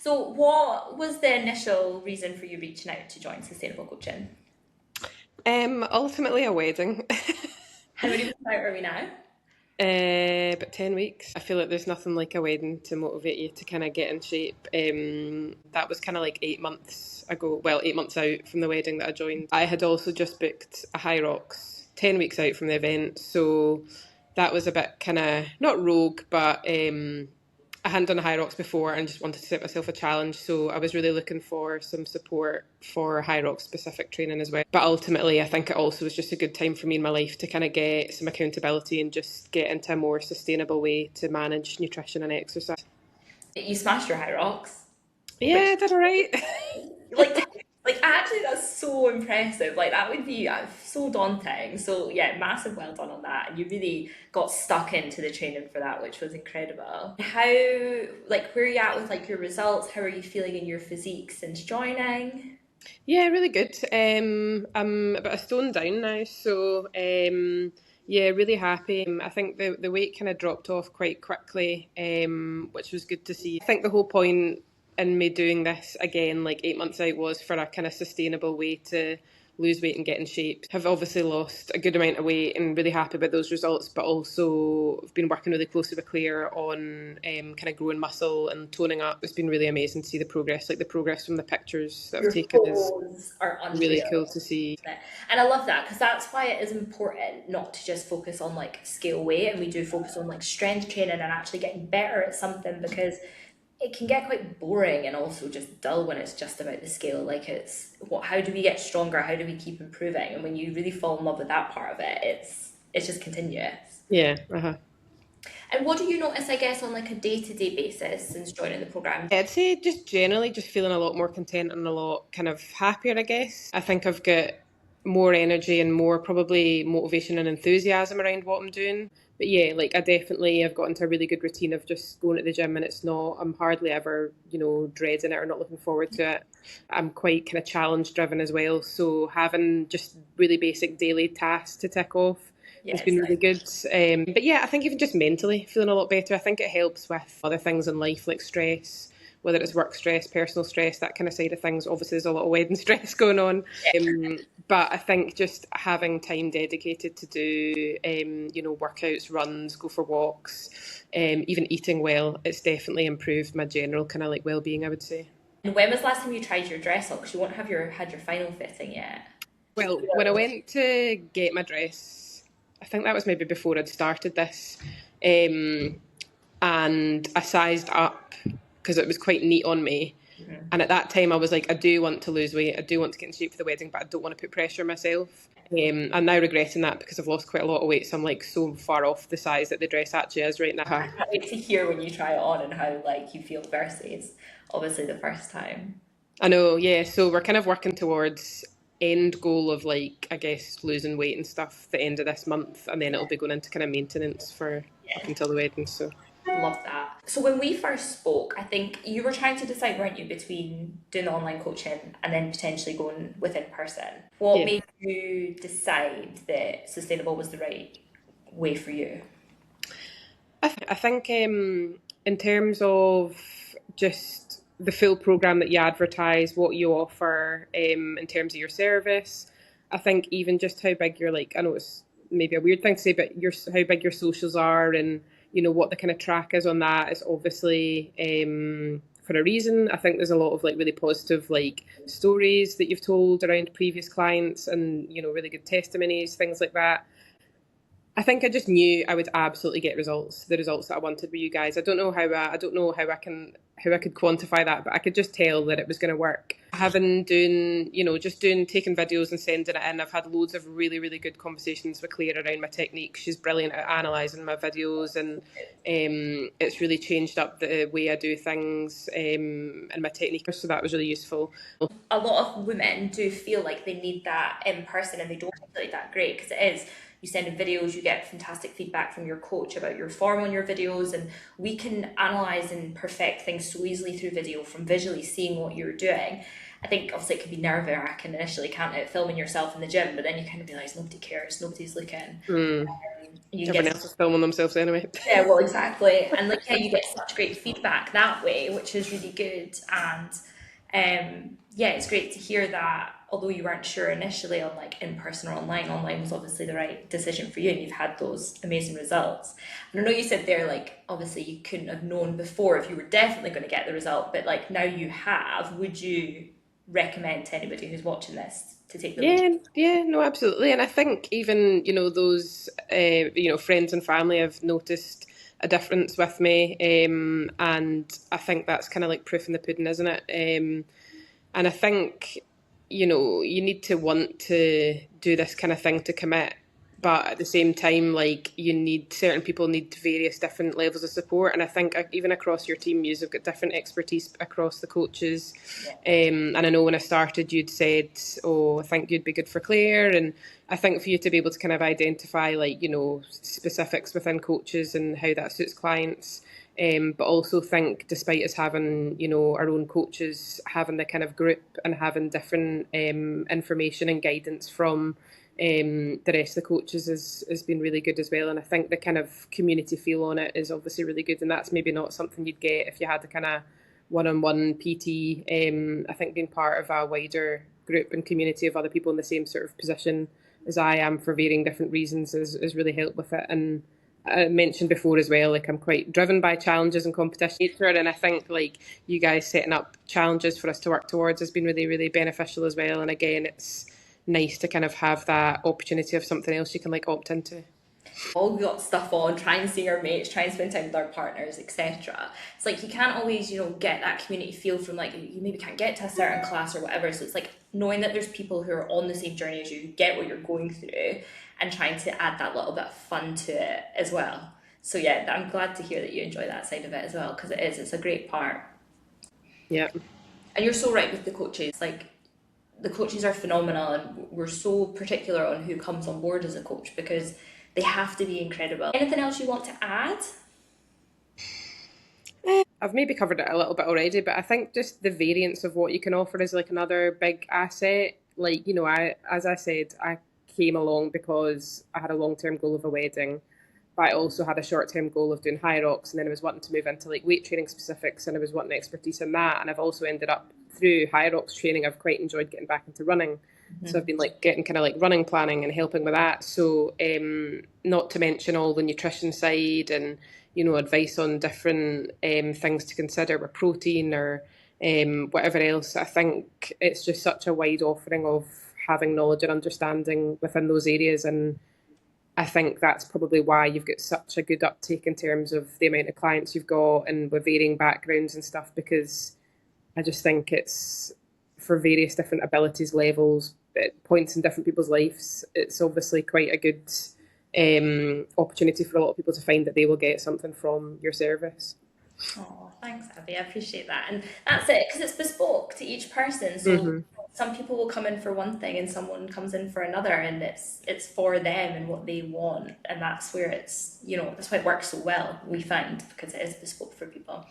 So what was the initial reason for you reaching out to join Sustainable Coaching? Ultimately a wedding. How many weeks out are we now? About 10 weeks. I feel like there's nothing like a wedding to motivate you to kind of get in shape. That was kind of like 8 months ago. Well, 8 months out from the wedding that I joined. I had also just booked a HYROX 10 weeks out from the event. So that was a bit kind of not rogue, but I hadn't done a HYROX before and just wanted to set myself a challenge. So I was really looking for some support for HYROX specific training as well. But ultimately, I think it also was just a good time for me in my life to kind of get some accountability and just get into a more sustainable way to manage nutrition and exercise. You smashed your high rocks, Yeah, which I did all right. like actually that's so impressive. Like that would be so daunting. So yeah, massive well done on that. And you really got stuck into the training for that, which was incredible. How where are you at with like your results? How are you feeling in your physique since joining? Yeah, really good. I'm about a stone down now, so yeah, really happy. I think the weight kind of dropped off quite quickly, which was good to see. I think the whole point in me doing this again, like 8 months out, was for a kind of sustainable way to lose weight and get in shape. Have obviously lost a good amount of weight and really happy about those results, but also I've been working really closely with Claire on kind of growing muscle and toning up. It's been really amazing to see the progress, like the progress from the pictures that I've Your taken is photos are really unreal. cool to see. And I love that because that's why it is important not to just focus on like scale weight, and we do focus on like strength training and actually getting better at something because it can get quite boring and also just dull when it's just about the scale. Like it's what, how do we get stronger? How do we keep improving? And when you really fall in love with that part of it, it's just continuous. Yeah, uh-huh. And what do you notice, I guess, on like a day-to-day basis since joining the program? I'd say just generally just feeling a lot more content and a lot kind of happier, I guess. I think I've got more energy and more probably motivation and enthusiasm around what I'm doing. But yeah, like I definitely have got into a really good routine of just going to the gym and it's not, I'm hardly ever, dreading it or not looking forward to it. I'm quite kind of challenge driven as well. So having just really basic daily tasks to tick off has Yes. been really good. But yeah, I think even just mentally feeling a lot better. I think it helps with other things in life like stress, whether it's work stress, personal stress, that kind of side of things. Obviously, there's a lot of wedding stress going on. But I think just having time dedicated to do, workouts, runs, go for walks, even eating well, it's definitely improved my general kind of like well-being, I would say. And when was the last time you tried your dress on? Because you won't have had your final fitting yet. Well, when I went to get my dress, I think that was maybe before I'd started this, um, and I sized up because it was quite neat on me. And at that time, I was like, I do want to lose weight. I do want to get in shape for the wedding, but I don't want to put pressure on myself. I'm now regretting that because I've lost quite a lot of weight. So I'm like so far off the size that the dress actually is right now. Can't wait to hear when you try it on and how like you feel versus obviously the first time. I know, yeah. So we're kind of working towards end goal of like, I guess, losing weight and stuff the end of this month. And then it'll be going into kind of maintenance for up Yeah, until the wedding. So love that. So when we first spoke, I think you were trying to decide, weren't you, between doing online coaching and then potentially going with in person. What yeah. made you decide that sustainable was the right way for you? I think in terms of just the full program that you advertise, what you offer in terms of your service, I think even just how big your like, I know it's maybe a weird thing to say, but how big your socials are and what the kind of track is on that is obviously for a reason. I think there's a lot of like really positive like stories that you've told around previous clients and really good testimonies, things like that. I think I just knew I would absolutely get results, the results that I wanted with you guys. I don't know how I could quantify that, but I could just tell that it was going to work. Having doing, just doing taking videos and sending it in. I've had loads of really, really good conversations with Claire around my technique. She's brilliant at analysing my videos, and it's really changed up the way I do things and my technique. So that was really useful. A lot of women do feel like they need that in person and they don't feel like that great because it is you send in videos, you get fantastic feedback from your coach about your form on your videos, and we can analyze and perfect things so easily through video from visually seeing what you're doing. I think obviously it can be nerve wracking initially, can't it? Filming yourself in the gym, but then you kind of realise nobody cares, nobody's looking. Mm. You can Everyone get else is filming themselves anyway. yeah, well, exactly. And like, yeah, you get such great feedback that way, which is really good. And yeah, it's great to hear that. Although you weren't sure initially on like in person or online, online was obviously the right decision for you, and you've had those amazing results. And I know you said there, like, obviously you couldn't have known before if you were definitely going to get the result, but like now you have. Would you recommend to anybody who's watching this to take the lead? Yeah, yeah, no, absolutely. And I think even, those, friends and family have noticed a difference with me. And I think that's kind of like proof in the pudding, isn't it? And I think, you need to want to do this kind of thing to commit. But at the same time, like certain people need various different levels of support. And I think even across your team, you've got different expertise across the coaches. Yeah. And I know when I started, you'd said, oh, I think you'd be good for Claire. And I think for you to be able to kind of identify like, specifics within coaches and how that suits clients. But also think, despite us having, our own coaches, having the kind of group and having different information and guidance from the rest of the coaches has been really good as well. And I think the kind of community feel on it is obviously really good. And that's maybe not something you'd get if you had the kind of one-on-one PT. I think being part of a wider group and community of other people in the same sort of position as I am for varying different reasons has really helped with it. And I mentioned before as well, like I'm quite driven by challenges and competition nature, and I think like you guys setting up challenges for us to work towards has been really, really beneficial as well. And again, it's nice to kind of have that opportunity of something else you can like opt into. All got stuff on, try and see our mates, try and spend time with our partners, etc. It's like you can't always, get that community feel from like you maybe can't get to a certain class or whatever. So it's like knowing that there's people who are on the same journey as you, who get what you're going through, and trying to add that little bit of fun to it as well. So yeah, I'm glad to hear that you enjoy that side of it as well, because it's a great part. Yeah. And you're so right with the coaches. Like the coaches are phenomenal, and we're so particular on who comes on board as a coach because they have to be incredible. Anything else you want to add? I've maybe covered it a little bit already, but I think just the variance of what you can offer is like another big asset. Like, as I said, I came along because I had a long term goal of a wedding, but I also had a short term goal of doing HYROX, and then I was wanting to move into like weight training specifics, and I was wanting expertise in that. And I've also ended up through HYROX training, I've quite enjoyed getting back into running. So I've been like getting kind of like running planning and helping with that. So not to mention all the nutrition side and advice on different things to consider with protein or whatever else. I think it's just such a wide offering of having knowledge and understanding within those areas, and I think that's probably why you've got such a good uptake in terms of the amount of clients you've got and with varying backgrounds and stuff, because I just think it's for various different abilities levels, at points in different people's lives. It's obviously quite a good opportunity for a lot of people to find that they will get something from your service. Oh, thanks, Abby. I appreciate that. And that's it, because it's bespoke to each person. So Hmm. some people will come in for one thing and someone comes in for another, and it's for them and what they want. And that's where it's, that's why it works so well, we find, because it is bespoke for people.